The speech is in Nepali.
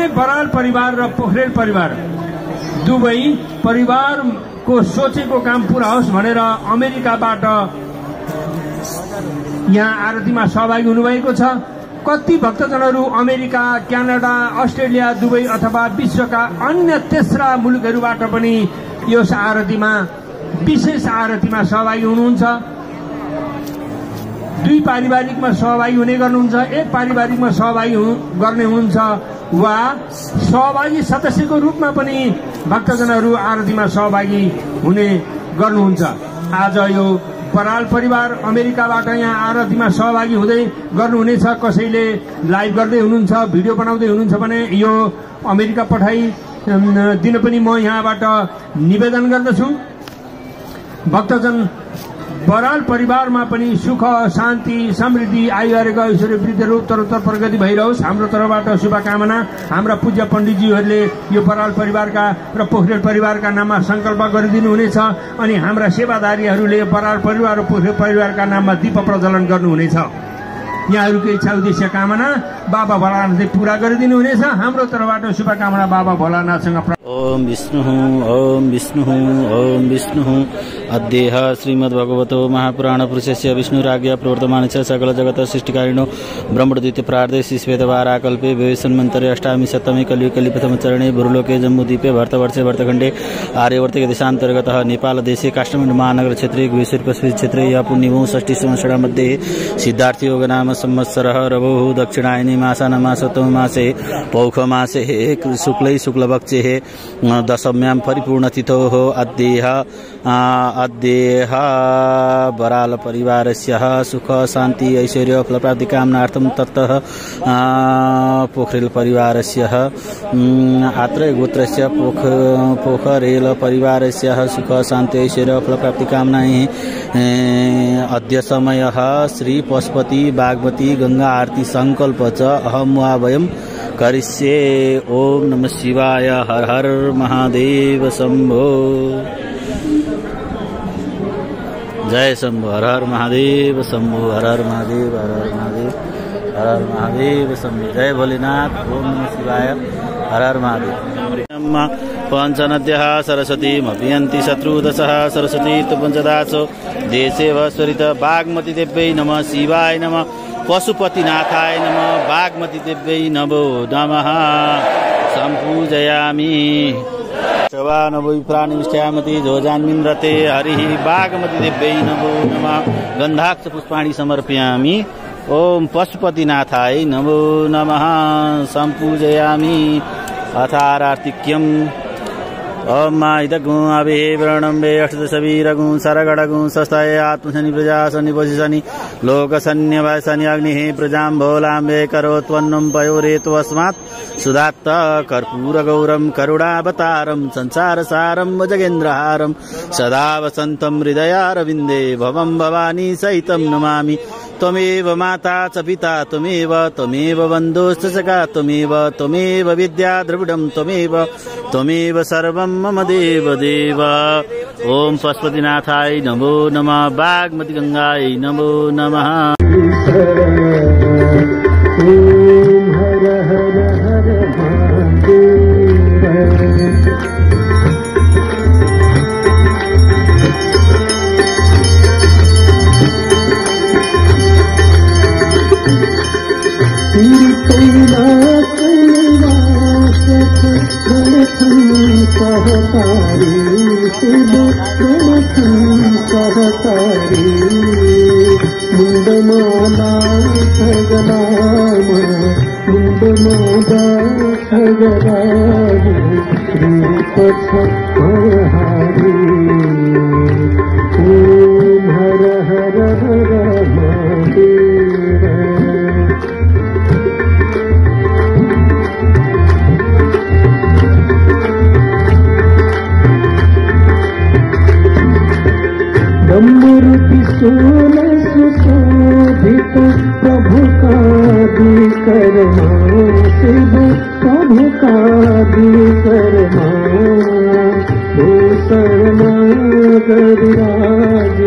भने बराल परिवार र पोखरेल परिवार दुवै परिवारको सोचेको काम पूरा होस् भनेर अमेरिकाबाट यहाँ आरतीमा सहभागी हुनुभएको छ। कति भक्तजनहरू अमेरिका, क्यानाडा, अस्ट्रेलिया, दुबई अथवा विश्वका अन्य तेस्रा मुलुकहरूबाट पनि यस आरतीमा विशेष आरतीमा सहभागी हुनुहुन्छ। दुई पारिवारिकमा सहभागी हुने गर्नुहुन्छ, एक पारिवारिकमा सहभागी गर्ने हुनुहुन्छ वा सहभागी सदस्यको रूपमा पनि भक्तजनहरू आरतीमा सहभागी हुने गर्नुहुन्छ। आज यो बराल परिवार अमेरिकाबाट यहाँ आरतीमा सहभागी हुँदै गर्नुहुनेछ। कसैले लाइभ गर्दै हुनुहुन्छ, भिडियो बनाउँदै हुनुहुन्छ भने यो अमेरिका पठाइदिन पनि म यहाँबाट निवेदन गर्दछु। भक्तजन बराल परिवारमा पनि सुख, शान्ति, समृद्धि, आयुआरोग्य, ऐश्वर्य, वृद्धि रूप उत्तरोत्तर प्रगति भइरहोस्। हाम्रो तर्फबाट शुभकामना। हाम्रा पूज्य पण्डितजीहरूले यो बराल परिवारका र पोखरेल परिवारका नाममा संकल्प गरिदिनु हुनेछ अनि हाम्रा सेवादारीहरूले बराल परिवार र पोखरेल परिवारका नाममा दीप प्रज्वलन गर्नुहुनेछ। यहाँहरूको इच्छा उद्देश्य कामना बाबा भोलानाथले पूरा गरिदिनु हुनेछ। हाम्रो तर्फबाट शुभकामना बाबा भोलानाथसँग। ओम विष्णु ओम विष्णु ओम विष्णु अद्यः श्रीमद्भगवतो महापुराण पुरुषस्य विष्णुराज्ञा प्रवर्तमान सकल जगत सृष्टिकारिणो ब्रह्मद्वितीय प्रार्थे श्रीश्वेतवाराकल्पे भविष्यन्मन्तरे अष्टामी सप्तमी कलियुगे प्रथम चरणे भूलोके जम्बूद्वीपे भरतवर्षे भरतखण्डे आर्यवर्ते देशान्तर्गतः नेपाल देशे काष्ठमण्ड महानगर क्षेत्रे गुहेश्वरी पशुपति क्षेत्रे या पुण्यमो षष्ठी संवत्सरा मध्ये सिद्धार्थी योग नाम संवत्सरः रवोः दक्षिणायनी मासानां मासोत्तम मासे पौष मासे शुक्लै शुक्लपक्षे दशम्यां परिपूर्ण तिथोः अद्यः बराल परिवारस्य सुख शान्ति ऐश्वर्य फलप्राप्ति कामनार्थं ततः पोखरेल परिवारस्य आत्रेय गोत्रस्य पोखरेल परिवारस्य सुख शान्ति ऐश्वर्य फलप्राप्ति कामनायै अद्य समयः श्री पशुपति बागमती गंगा आरती संकल्प च अहं वा वयं करिष्ये। ओम नमः शिवाय। हर हर महादेव शंभो। जय शंभो। हर हर महादेव शंभो। हर हर महादेव। हर हर महादेव। हर हर महादेव शंभो। जय भोलेनाथ। ओम नमः शिवाय। हर हर महादेव। पंचनद्यः सरस्वतीमभियन्ति शत्रुदशः सरस्वती तु पंचदासो देशे वस्वरित बागमती देव्यै नमः। शिवाय नमः। पशुपतिनाथाय नमः। बागमती देव्यै नमो नमः। संपूजयामि शवानवैप्राणिष्ठ्यामति जोजान्मिन्द्रते हरिः बागमती देव्यै नमो नमः। गन्धाक्ष पुष्पाणि समर्पयामि। ओम पशुपतिनाथाय नमो नमः। संपूजयामि अथारार्तिक्यम् ओम इदगुं अभि वर्णम्बे अष्टदशवीरगुं सरगडगुं सस्तये आत्मशनि प्रजा शनि वशिशनि लोकसन्यभय शनि अग्निः प्रजां भोलाम्बे करोत्वन्नं पयोरेत्वस्मात् सुधात्त कर्पूरगौरं करुणावतारं संसारसारं भुजगेन्द्रहारं सदा वसन्तं हृदयारविन्दे भवं भवानी सहितं नमामि। त्वमेव माता च पिता त्वमेव बन्धुश्च सखा त्वमेव विद्या द्रविडं त्वमेव सर्वं मम देव देव। ओम पशुपतिनाथाय नमो नमः। बागमती गंगाय नमो नमः। प्रभु का भी करना प्रभु का भी करना भूषण गरिराज